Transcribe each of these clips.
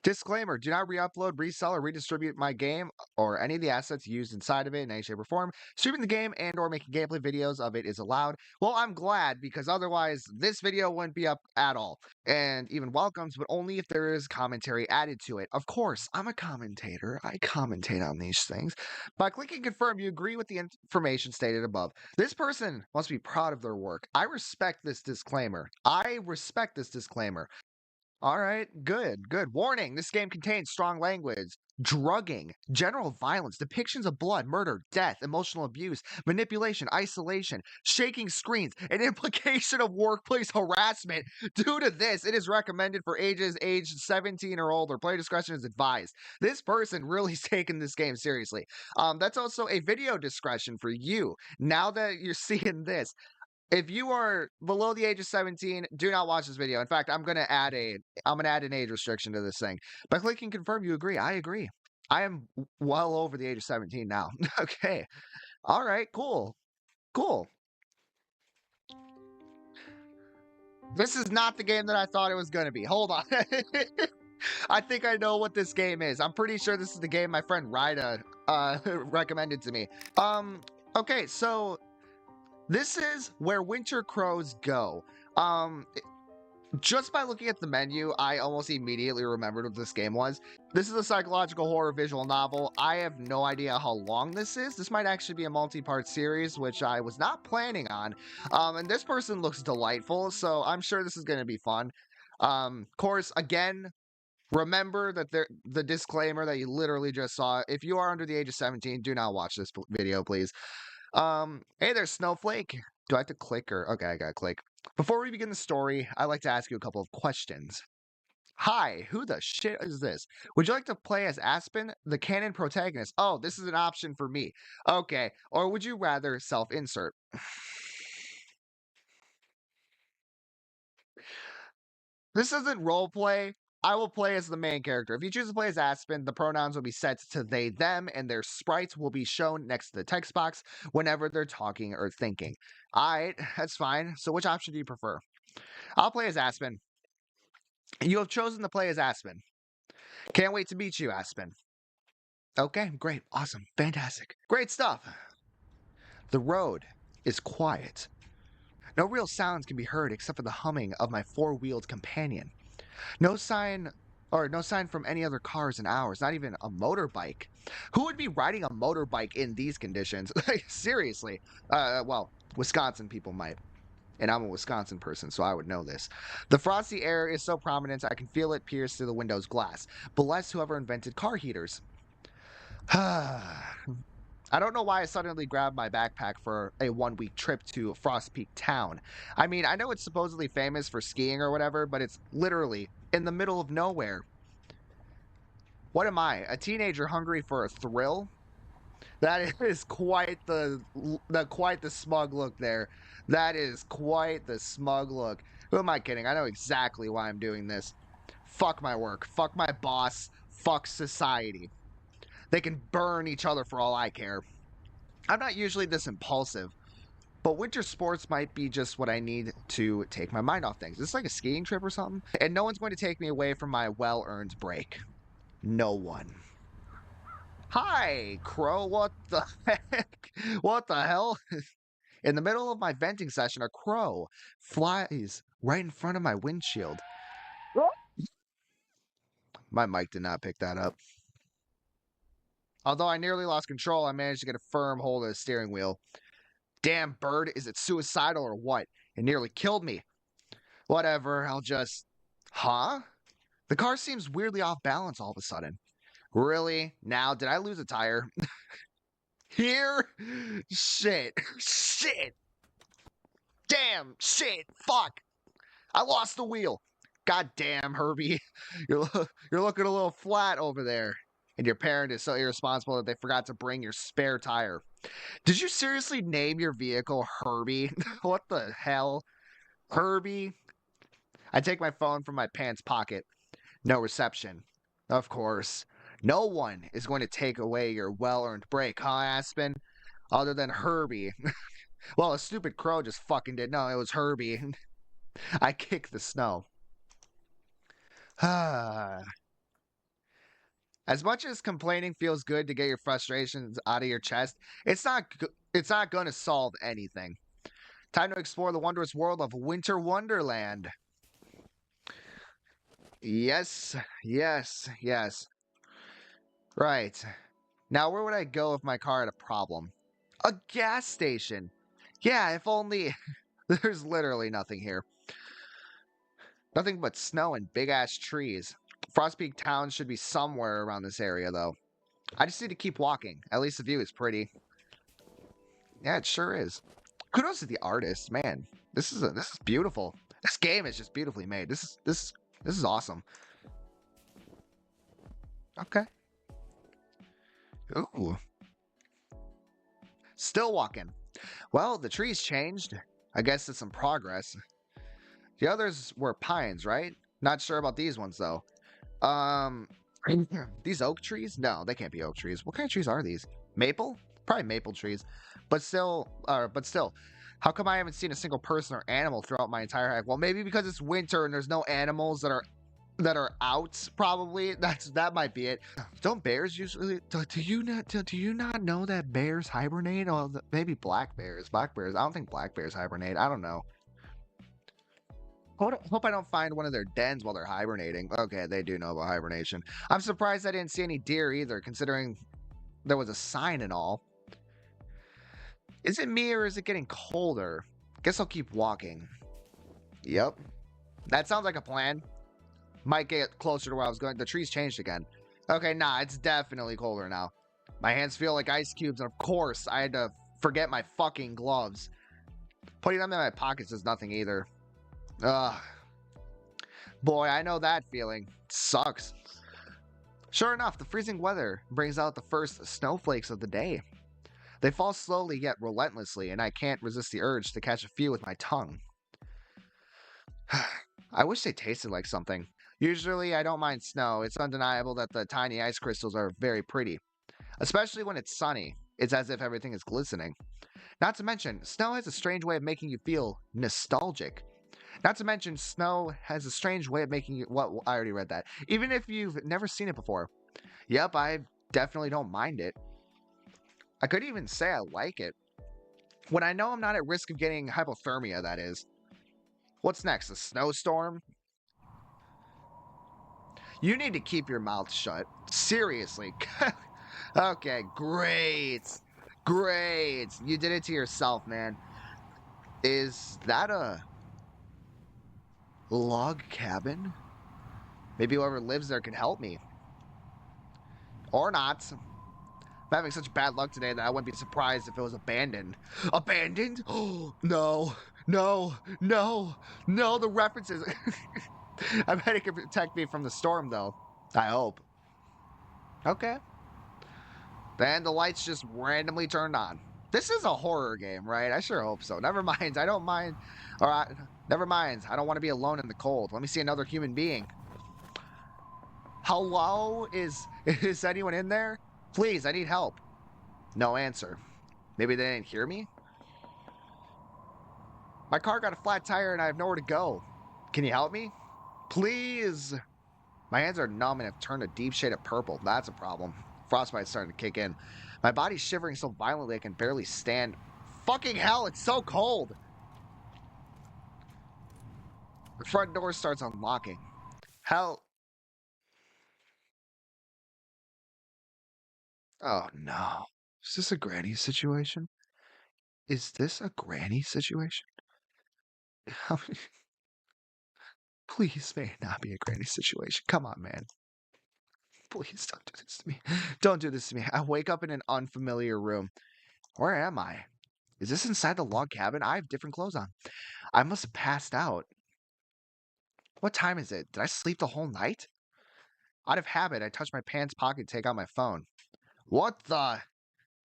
Disclaimer, do not re-upload, resell, or redistribute my game or any of the assets used inside of it in any shape or form. Streaming the game and or making gameplay videos of it is allowed. Well, I'm glad because otherwise this video wouldn't be up at all. And even welcomes, but only if there is commentary added to it. Of course, I'm a commentator. I commentate on these things. By clicking confirm, you agree with the information stated above. This person must be proud of their work. I respect this disclaimer. All right, good, good. Warning, this game contains strong language, drugging, general violence, depictions of blood, murder, death, emotional abuse, manipulation, isolation, shaking screens, and implication of workplace harassment. Due to this, it is recommended for ages aged 17 or older. Player discretion is advised. This person really is taking this game seriously. That's also a video discretion for you. Now that you're seeing this, if you are below the age of 17, do not watch this video. In fact, I'm gonna add an age restriction to this thing. By clicking confirm, you agree. I agree. I am well over the age of 17 now. Okay. All right, cool. Cool. This is not the game that I thought it was gonna be. Hold on. I think I know what this game is. I'm pretty sure this is the game my friend Ryda recommended to me. Okay, so this is Where Winter Crows Go. Just by looking at the menu, I almost immediately remembered what this game was. This is a psychological horror visual novel. I have no idea how long this is. This might actually be a multi-part series, which I was not planning on. And this person looks delightful, so I'm sure this is going to be fun. Of course, again, remember that the disclaimer that you literally just saw. If you are under the age of 17, do not watch this video, please. Hey there, Snowflake. Do I have to click or... Okay, I gotta click. Before we begin the story, I'd like to ask you a couple of questions. Hi, who the shit is this? Would you like to play as Aspen, the canon protagonist? Oh, this is an option for me. Okay, or would you rather self-insert? This isn't roleplay. I will play as the main character. If you choose to play as Aspen, the pronouns will be set to they, them, and their sprites will be shown next to the text box whenever they're talking or thinking. Alright, that's fine. So which option do you prefer? I'll play as Aspen. You have chosen to play as Aspen. Can't wait to meet you, Aspen. Okay, great, awesome, fantastic. Great stuff. The road is quiet. No real sounds can be heard except for the humming of my four-wheeled companion. No sign from any other cars in hours, not even a motorbike. Who would be riding a motorbike in these conditions? Seriously. Well, Wisconsin people might. And I'm a Wisconsin person, so I would know this. The frosty air is so prominent I can feel it pierce through the window's glass. Bless whoever invented car heaters. I don't know why I suddenly grabbed my backpack for a 1-week trip to Frost Peak Town. I mean, I know it's supposedly famous for skiing or whatever, but it's literally in the middle of nowhere. What am I, a teenager hungry for a thrill? That is quite the smug look there. That is quite the smug look. Who am I kidding? I know exactly why I'm doing this. Fuck my work. Fuck my boss. Fuck society. They can burn each other for all I care. I'm not usually this impulsive, but winter sports might be just what I need to take my mind off things. Is this like a skiing trip or something? And no one's going to take me away from my well-earned break. No one. Hi, Crow. What the heck? What the hell? In the middle of my venting session, a crow flies right in front of my windshield. My mic did not pick that up. Although I nearly lost control, I managed to get a firm hold of the steering wheel. Damn bird, is it suicidal or what? It nearly killed me. Whatever, I'll just... Huh? The car seems weirdly off balance all of a sudden. Really? Now, did I lose a tire? Here? Shit. Shit. Damn. Shit. Fuck. I lost the wheel. God damn, Herbie. You're looking a little flat over there. And your parent is so irresponsible that they forgot to bring your spare tire. Did you seriously name your vehicle Herbie? What the hell? Herbie? I take my phone from my pants pocket. No reception. Of course. No one is going to take away your well-earned break, huh, Aspen? Other than Herbie. Well, a stupid crow just fucking did. No, it was Herbie. I kick the snow. As much as complaining feels good to get your frustrations out of your chest, it's not going to solve anything. Time to explore the wondrous world of Winter Wonderland. Yes, yes, yes. Right. Now, where would I go if my car had a problem? A gas station. Yeah, if only. There's literally nothing here. Nothing but snow and big ass trees. Frostpeak Town should be somewhere around this area, though. I just need to keep walking. At least the view is pretty. Yeah, it sure is. Kudos to the artist, man. This is beautiful. This game is just beautifully made. This is awesome. Okay. Ooh. Still walking. Well, the trees changed. I guess it's some progress. The others were pines, right? Not sure about these ones though. Um, these oak trees? No, they can't be oak trees. What kind of trees are these? Maple? Probably maple trees. But still, how come I haven't seen a single person or animal throughout my entire hike? Well, maybe because it's winter and there's no animals that are out. Probably that might be it. Don't bears usually? Do you not know that bears hibernate? Oh, maybe black bears. Black bears. I don't think black bears hibernate. I don't know. Hope I don't find one of their dens while they're hibernating. Okay, they do know about hibernation. I'm surprised I didn't see any deer either, considering there was a sign and all. Is it me or is it getting colder? Guess I'll keep walking. Yep. That sounds like a plan. Might get closer to where I was going. The trees changed again. Okay, nah, it's definitely colder now. My hands feel like ice cubes, and of course, I had to forget my fucking gloves. Putting them in my pockets is nothing either. Ugh. Boy, I know that feeling. Sucks. Sure enough, the freezing weather brings out the first snowflakes of the day. They fall slowly yet relentlessly, and I can't resist the urge to catch a few with my tongue. I wish they tasted like something. Usually, I don't mind snow. It's undeniable that the tiny ice crystals are very pretty. Especially when it's sunny. It's as if everything is glistening. Not to mention, snow has a strange way of making you feel nostalgic. Not to mention, snow has a strange way of making you. What? I already read that. Even if you've never seen it before. Yep, I definitely don't mind it. I could even say I like it. When I know I'm not at risk of getting hypothermia, that is. What's next? A snowstorm? You need to keep your mouth shut. Seriously. Okay, great. Great. You did it to yourself, man. Is that a log cabin? Maybe whoever lives there can help me. Or not. I'm having such bad luck today that I wouldn't be surprised if it was abandoned. Abandoned? Oh, no. No. No. No, the references. I bet it can protect me from the storm, though. I hope. Okay. Then the lights just randomly turned on. This is a horror game, right? I sure hope so. Never mind. I don't mind. All right. Never mind. I don't want to be alone in the cold. Let me see another human being. Hello? Is anyone in there? Please, I need help. No answer. Maybe they didn't hear me? My car got a flat tire and I have nowhere to go. Can you help me? Please. My hands are numb and have turned a deep shade of purple. That's a problem. Frostbite's starting to kick in. My body's shivering so violently I can barely stand. Fucking hell, it's so cold. The front door starts unlocking. Hell. Oh no. Is this a granny situation? Is this a granny situation? Please, may it not be a granny situation. Come on, man. Please don't do this to me. Don't do this to me. I wake up in an unfamiliar room. Where am I? Is this inside the log cabin? I have different clothes on. I must have passed out. What time is it? Did I sleep the whole night? Out of habit, I touch my pants pocket to take out my phone. What the?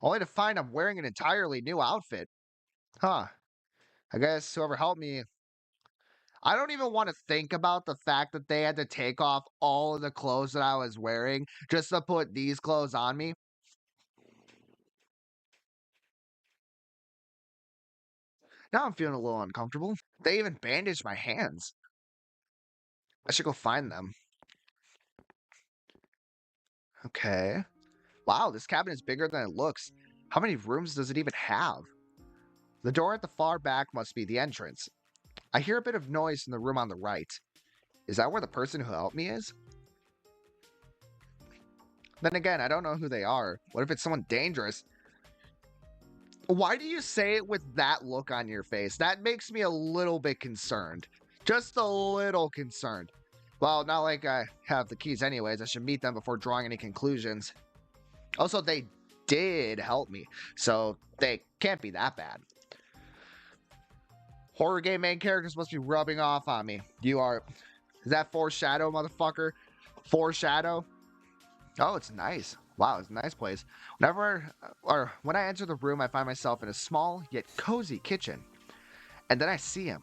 Only to find I'm wearing an entirely new outfit. Huh. I guess whoever helped me. I don't even want to think about the fact that they had to take off all of the clothes that I was wearing just to put these clothes on me. Now I'm feeling a little uncomfortable. They even bandaged my hands. I should go find them. Okay. Wow, this cabin is bigger than it looks. How many rooms does it even have? The door at the far back must be the entrance. I hear a bit of noise in the room on the right. Is that where the person who helped me is? Then again, I don't know who they are. What if it's someone dangerous? Why do you say it with that look on your face? That makes me a little bit concerned. Just a little concerned. Well, not like I have the keys anyways. I should meet them before drawing any conclusions. Also, they did help me, so they can't be that bad. Horror game main characters must be rubbing off on me. You are... Is that Foreshadow, motherfucker? Foreshadow? Oh, it's nice. Wow, it's a nice place. When I enter the room, I find myself in a small yet cozy kitchen. And then I see him.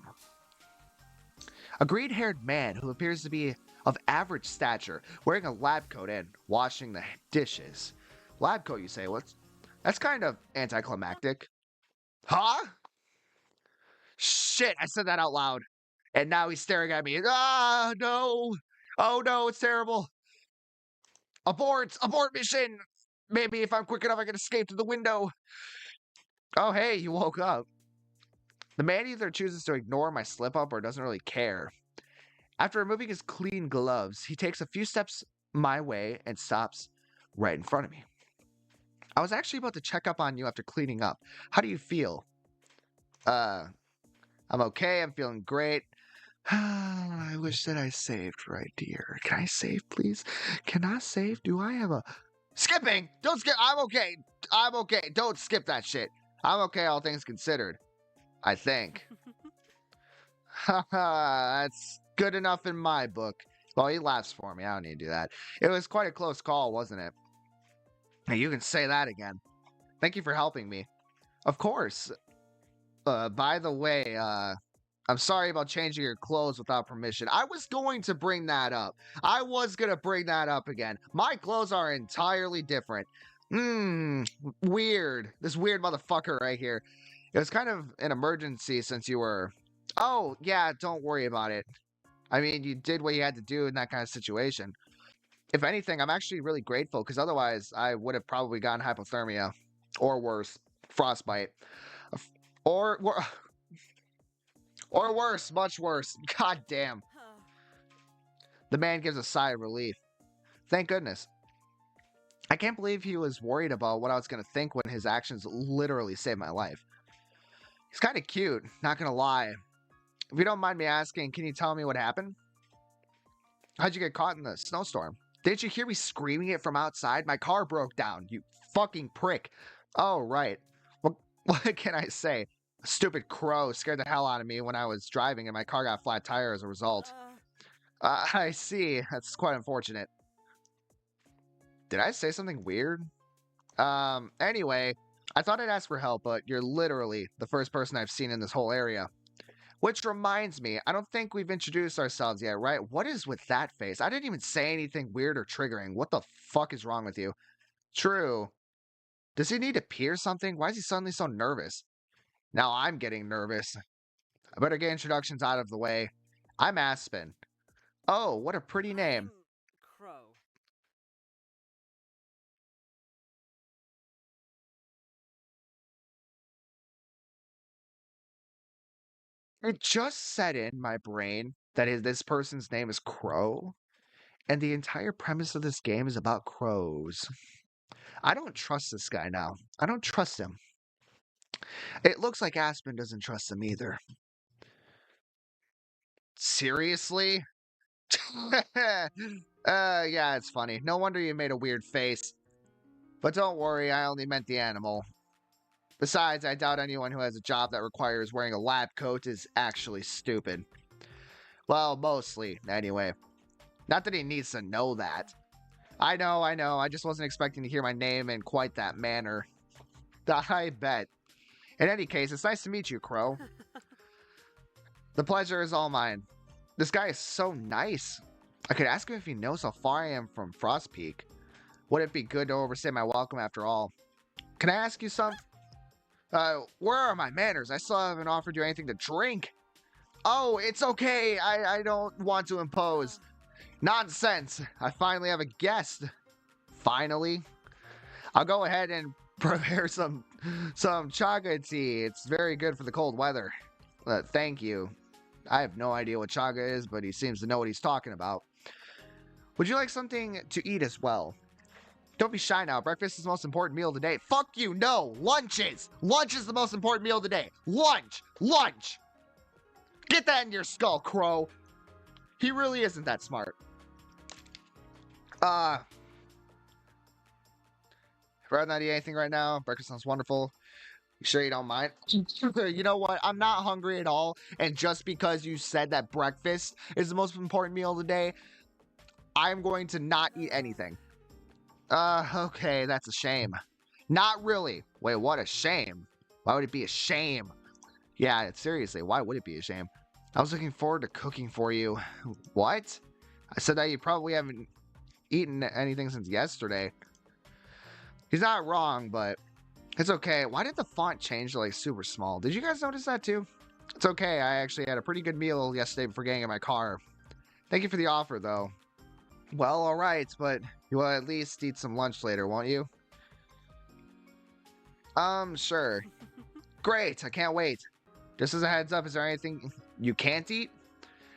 A green-haired man who appears to be of average stature, wearing a lab coat and washing the dishes. Lab coat, you say? That's kind of anticlimactic. Huh? Shit, I said that out loud. And now he's staring at me. Ah, no. Oh, no, it's terrible. Abort mission. Maybe if I'm quick enough, I can escape through the window. Oh, hey, you woke up. The man either chooses to ignore my slip-up or doesn't really care. After removing his clean gloves, he takes a few steps my way and stops right in front of me. I was actually about to check up on you after cleaning up. How do you feel? I'm okay. I'm feeling great. I wish that I saved right here. Can I save, please? Can I save? Do I have a... Skipping! Don't skip! I'm okay. I'm okay. Don't skip that shit. I'm okay, all things considered. I think. Haha, that's good enough in my book. Well, he laughs for me. I don't need to do that. It was quite a close call, wasn't it? Hey, you can say that again. Thank you for helping me. Of course. By the way, I'm sorry about changing your clothes without permission. I was going to bring that up. I was going to bring that up again. My clothes are entirely different. Weird. This weird motherfucker right here. It was kind of an emergency since you were... Oh, yeah, don't worry about it. I mean, you did what you had to do in that kind of situation. If anything, I'm actually really grateful, because otherwise I would have probably gotten hypothermia. Or worse, frostbite. Or worse, much worse. God damn. The man gives a sigh of relief. Thank goodness. I can't believe he was worried about what I was going to think when his actions literally saved my life. He's kind of cute, not going to lie. If you don't mind me asking, can you tell me what happened? How'd you get caught in the snowstorm? Didn't you hear me screaming it from outside? My car broke down, you fucking prick. Oh, right. What can I say? A stupid crow scared the hell out of me when I was driving and my car got a flat tire as a result. I see. That's quite unfortunate. Did I say something weird? Anyway, I thought I'd ask for help, but you're literally the first person I've seen in this whole area. Which reminds me, I don't think we've introduced ourselves yet, right? What is with that face? I didn't even say anything weird or triggering. What the fuck is wrong with you? True. Does he need to pee or something? Why is he suddenly so nervous? Now I'm getting nervous. I better get introductions out of the way. I'm Aspen. Oh, what a pretty name. Crow. It just set in my brain that this person's name is Crow, and the entire premise of this game is about crows. I don't trust this guy now. I don't trust him. It looks like Aspen doesn't trust him either. Seriously? Yeah, it's funny. No wonder you made a weird face. But don't worry, I only meant the animal. Besides, I doubt anyone who has a job that requires wearing a lab coat is actually stupid. Well, mostly, anyway. Not that he needs to know that. I know. I just wasn't expecting to hear my name in quite that manner. I bet. In any case, it's nice to meet you, Crow. The pleasure is all mine. This guy is so nice. I could ask him if he knows how far I am from Frost Peak. Would it be good to overstay my welcome after all? Can I ask you something? Where are my manners? I still haven't offered you anything to drink. Oh, it's okay. I don't want to impose. Nonsense. I finally have a guest. Finally. I'll go ahead and prepare some chaga tea. It's very good for the cold weather. Thank you. I have no idea what chaga is, but he seems to know what he's talking about. Would you like something to eat as well? Don't be shy now. Breakfast is the most important meal of the day. Fuck you, no. Lunch is. Lunch is the most important meal of the day. Lunch. Lunch. Get that in your skull, Crow. He really isn't that smart. I'd rather not eat anything right now. Breakfast sounds wonderful. You sure you don't mind? You know what? I'm not hungry at all. And just because you said that breakfast is the most important meal of the day, I'm going to not eat anything. Okay, that's a shame. Not really. Wait, what a shame. Why would it be a shame? Yeah, seriously, why would it be a shame? I was looking forward to cooking for you. What? I said that you probably haven't eaten anything since yesterday. He's not wrong, but it's okay. Why did the font change to like super small? Did you guys notice that too? It's okay. I actually had a pretty good meal yesterday before getting in my car. Thank you for the offer, though. Well, all right, but you will at least eat some lunch later, won't you? Sure. Great, I can't wait. Just as a heads up, is there anything you can't eat?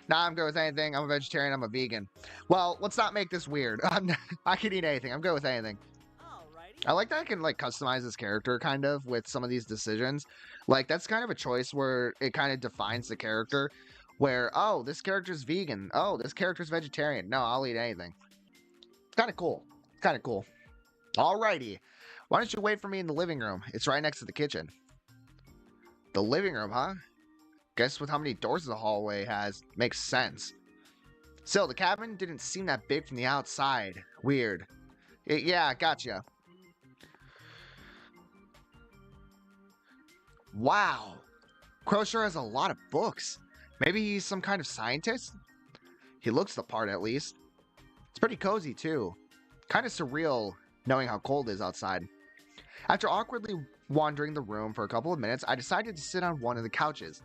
Nah, I'm good with anything. I'm a vegetarian, I'm a vegan. Well, let's not make this weird. I can eat anything. I'm good with anything. I like that I can, like, customize this character, kind of, with some of these decisions. Like, that's kind of a choice where it kind of defines the character. Where, oh, this character's vegan. Oh, this character's vegetarian. No, I'll eat anything. It's kind of cool. Kind of cool. Alrighty. Why don't you wait for me in the living room? It's right next to the kitchen. The living room, huh? Guess with how many doors the hallway has, makes sense. Still, the cabin didn't seem that big from the outside. Weird. Yeah, gotcha. Wow. Crow sure has a lot of books. Maybe he's some kind of scientist? He looks the part, at least. It's pretty cozy, too. Kind of surreal, knowing how cold it is outside. After awkwardly wandering the room for a couple of minutes, I decided to sit on one of the couches.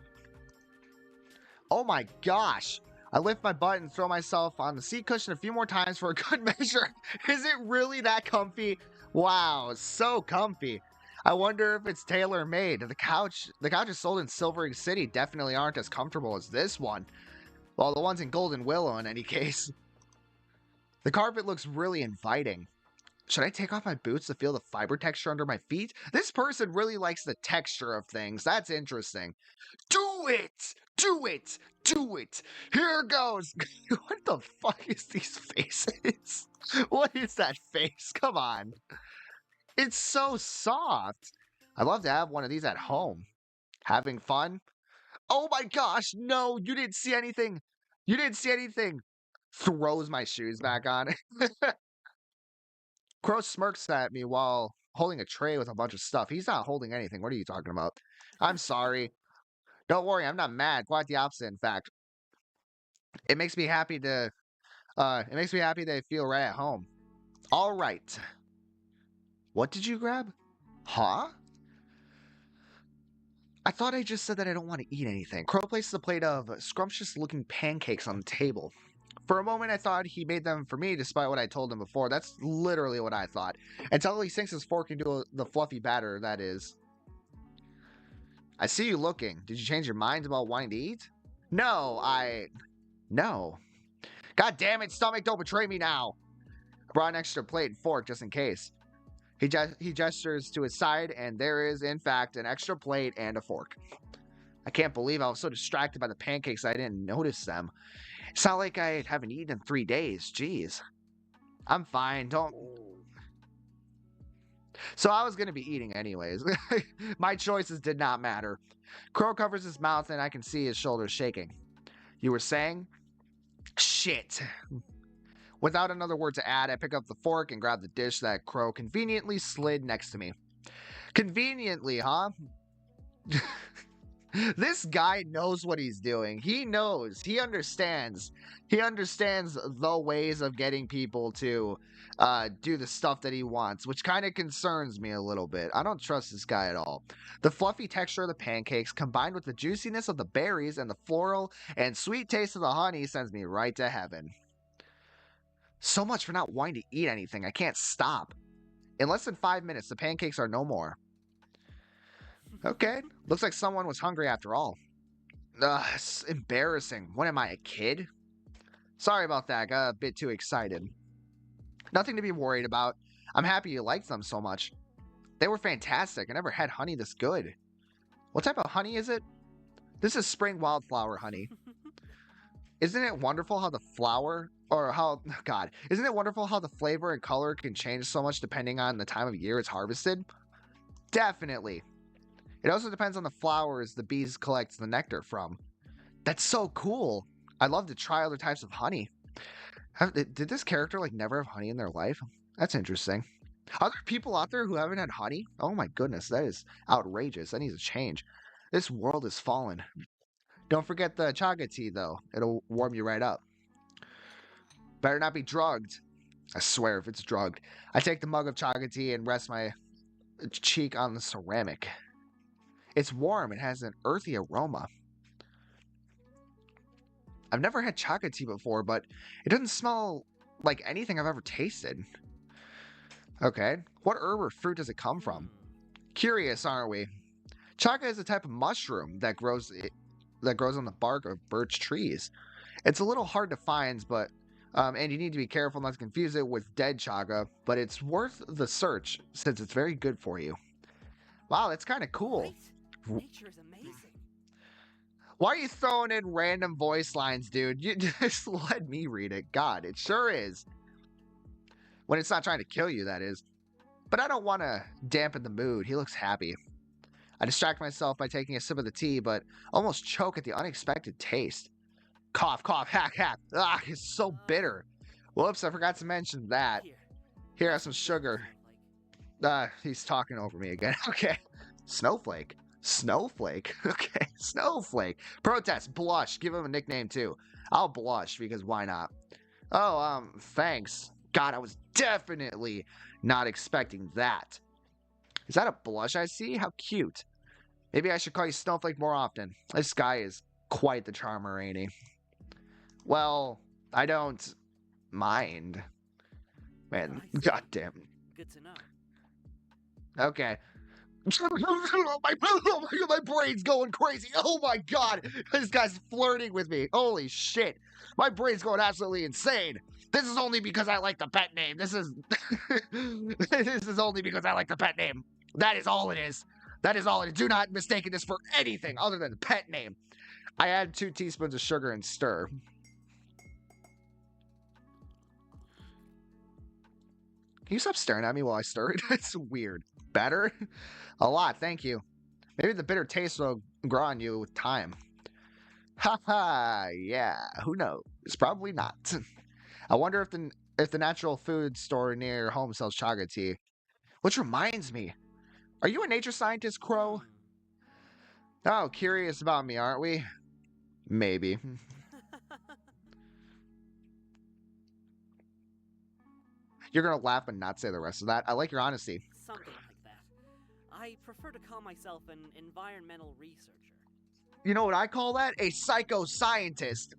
Oh my gosh! I lift my butt and throw myself on the seat cushion a few more times for a good measure. Is it really that comfy? Wow, so comfy. I wonder if it's tailor-made. The couches sold in Silvering City definitely aren't as comfortable as this one. Well, the ones in Golden Willow in any case. The carpet looks really inviting. Should I take off my boots to feel the fiber texture under my feet? This person really likes the texture of things. That's interesting. Do it! Do it! Do it! Here goes! What the fuck is these faces? What is that face? Come on. It's so soft. I'd love to have one of these at home. Having fun? Oh my gosh, no, you didn't see anything. You didn't see anything. Throws my shoes back on. Crow smirks at me while holding a tray with a bunch of stuff. He's not holding anything. What are you talking about? I'm sorry. Don't worry, I'm not mad. Quite the opposite, in fact. It makes me happy to feel right at home. All right. What did you grab? Huh? I thought I just said that I don't want to eat anything. Crow places a plate of scrumptious-looking pancakes on the table. For a moment, I thought he made them for me, despite what I told him before. That's literally what I thought. Until he sinks his fork into the fluffy batter, that is. I see you looking. Did you change your mind about wanting to eat? No. No. God damn it, stomach, don't betray me now. I brought an extra plate and fork just in case. He gestures to his side, and there is, in fact, an extra plate and a fork. I can't believe I was so distracted by the pancakes I didn't notice them. It's not like I haven't eaten in 3 days. Jeez. I'm fine. Don't... So I was going to be eating anyways. My choices did not matter. Crow covers his mouth, and I can see his shoulders shaking. You were saying? Shit. Without another word to add, I pick up the fork and grab the dish that Crow conveniently slid next to me. Conveniently, huh? This guy knows what he's doing. He knows. He understands. He understands the ways of getting people to do the stuff that he wants, which kind of concerns me a little bit. I don't trust this guy at all. The fluffy texture of the pancakes, combined with the juiciness of the berries and the floral and sweet taste of the honey, sends me right to heaven. So much for not wanting to eat anything. I can't stop. In less than 5 minutes, the pancakes are no more. Okay, looks like someone was hungry after all. Ugh, it's embarrassing. What am I, a kid? Sorry about that. I got a bit too excited. Nothing to be worried about. I'm happy you liked them so much. They were fantastic. I never had honey this good. What type of honey is it? This is spring wildflower honey. Isn't it wonderful how the flower, or how, God, isn't it wonderful how the flavor and color can change so much depending on the time of year it's harvested? Definitely. It also depends on the flowers the bees collect the nectar from. That's so cool. I'd love to try other types of honey. Did this character like never have honey in their life? That's interesting. Are there people out there who haven't had honey? Oh my goodness, that is outrageous. That needs to change. This world is fallen. Don't forget the chaga tea though. It'll warm you right up. Better not be drugged. I swear if it's drugged. I take the mug of chaga tea and rest my cheek on the ceramic. It's warm. It has an earthy aroma. I've never had chaga tea before, but it doesn't smell like anything I've ever tasted. Okay, what herb or fruit does it come from? Curious, aren't we? Chaga is a type of mushroom that grows on the bark of birch trees. It's a little hard to find, but and you need to be careful not to confuse it with dead chaga. But it's worth the search since it's very good for you. Wow, that's kind of cool. Great. Nature is amazing. Why are you throwing in random voice lines, dude? You just let me read it. God, it sure is. When it's not trying to kill you, that is. But I don't want to dampen the mood. He looks happy. I distract myself by taking a sip of the tea, but almost choke at the unexpected taste. Cough, cough, hack, hack. Ah, it's so bitter. Whoops, I forgot to mention that. Here, have some sugar. He's talking over me again. Okay. Snowflake. Snowflake. Okay. Snowflake. Protest. Blush. Give him a nickname too. I'll blush because why not? Oh, thanks. God, I was definitely not expecting that. Is that a blush I see? How cute. Maybe I should call you Snowflake more often. This guy is quite the charmer, ain't he? Well, I don't mind. Man, goddamn. Good to know. Okay. my brain's going crazy. Oh my god. This guy's flirting with me. Holy shit. My brain's going absolutely insane. This is only because I like the pet name. This is this is only because I like the pet name. That is all it is. That is all it is. Do not mistake this for anything other than the pet name. I add 2 teaspoons of sugar and stir. Can you stop staring at me while I stir it? It's weird. Better? A lot, thank you. Maybe the bitter taste will grow on you with time. Haha, yeah, who knows? It's probably not. I wonder if the natural food store near home sells chaga tea. Which reminds me, are you a nature scientist, Crow? Oh, curious about me, aren't we? Maybe. You're gonna laugh and not say the rest of that. I like your honesty. Something like that. I prefer to call myself an environmental researcher. You know what I call that? A psycho-scientist.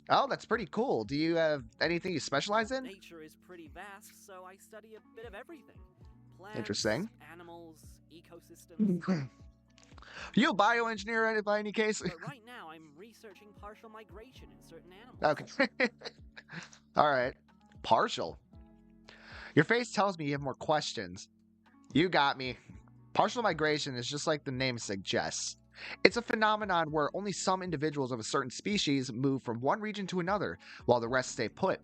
Oh, that's pretty cool. Do you have anything you specialize in? Nature is pretty vast, so I study a bit of everything. Plants, Interesting. animals, ecosystems. You a bioengineer by any case? But right now, I'm researching partial migration in certain animals. Okay. All right. Partial. Your face tells me you have more questions. You got me. Partial migration is just like the name suggests. It's a phenomenon where only some individuals of a certain species move from one region to another, while the rest stay put.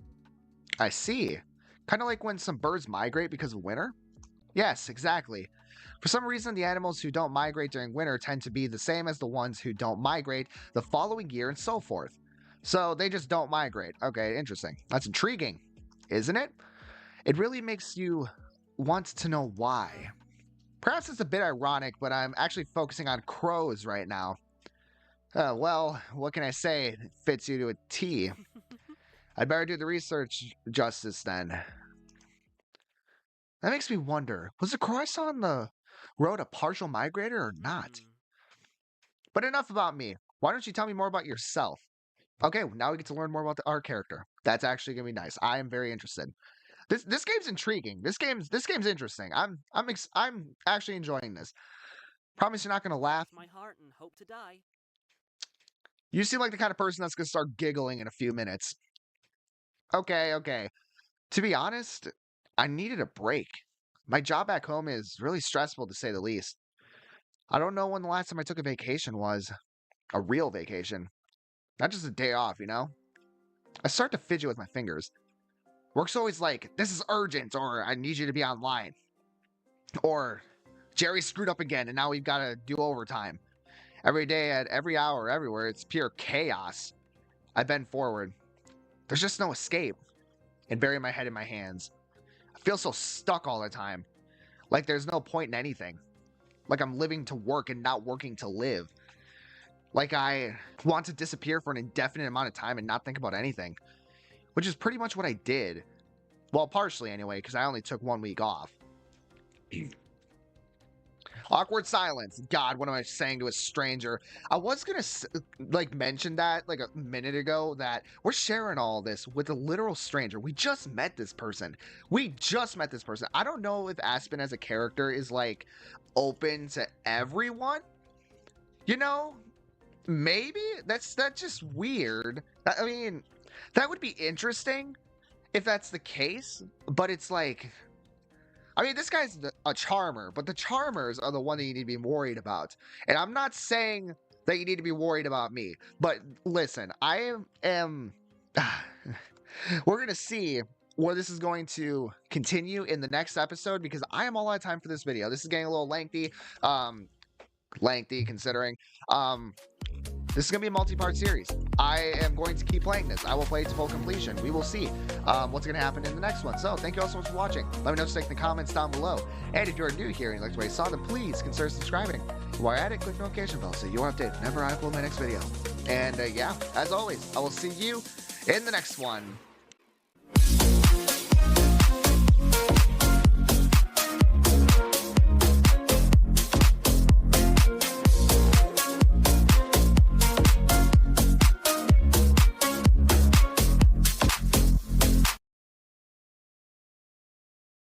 I see. Kind of like when some birds migrate because of winter? Yes, exactly. For some reason, the animals who don't migrate during winter tend to be the same as the ones who don't migrate the following year and so forth. So they just don't migrate. Okay, interesting. That's intriguing, isn't it? It really makes you want to know why. Perhaps it's a bit ironic, but I'm actually focusing on crows right now. Well, what can I say? It fits you to a T. I'd better do the research justice then. That makes me wonder, was the crow I saw on the road a partial migrator or not? But enough about me. Why don't you tell me more about yourself? Okay, now we get to learn more about our character. That's actually gonna be nice. I am very interested. This game's intriguing. This game's interesting. I'm actually enjoying this. Promise you're not gonna laugh. My heart and hope to die. You seem like the kind of person that's gonna start giggling in a few minutes. Okay, okay. To be honest, I needed a break. My job back home is really stressful to say the least. I don't know when the last time I took a vacation was. A real vacation. Not just a day off, you know? I start to fidget with my fingers. Work's always like, this is urgent, or I need you to be online. Or, Jerry screwed up again, and now we've got to do overtime. Every day, at every hour, everywhere, it's pure chaos. I bend forward. There's just no escape. And bury my head in my hands. I feel so stuck all the time. Like there's no point in anything. Like I'm living to work and not working to live. Like I want to disappear for an indefinite amount of time and not think about anything. Which is pretty much what I did. Well, partially anyway, because I only took 1 week off. Awkward silence. God, what am I saying to a stranger? I was going to mention that like a minute ago that we're sharing all this with a literal stranger. We just met this person. I don't know if Aspen as a character is like open to everyone. You know, maybe that's just weird. I mean, that would be interesting if that's the case, but it's like, I mean, this guy's a charmer, but the charmers are the one that you need to be worried about. And I'm not saying that you need to be worried about me, but listen, I am we're going to see where this is going to continue in the next episode because I am all out of time for this video. This is getting a little lengthy, considering, this is going to be a multi-part series. I am going to keep playing this. I will play it to full completion. We will see what's going to happen in the next one. So thank you all so much for watching. Let me know what you think in the comments down below. And if you're new here and you like the way you saw them, please consider subscribing. While you're at it, click the notification bell so you're updated whenever I upload my next video. And yeah, as always, I will see you in the next one.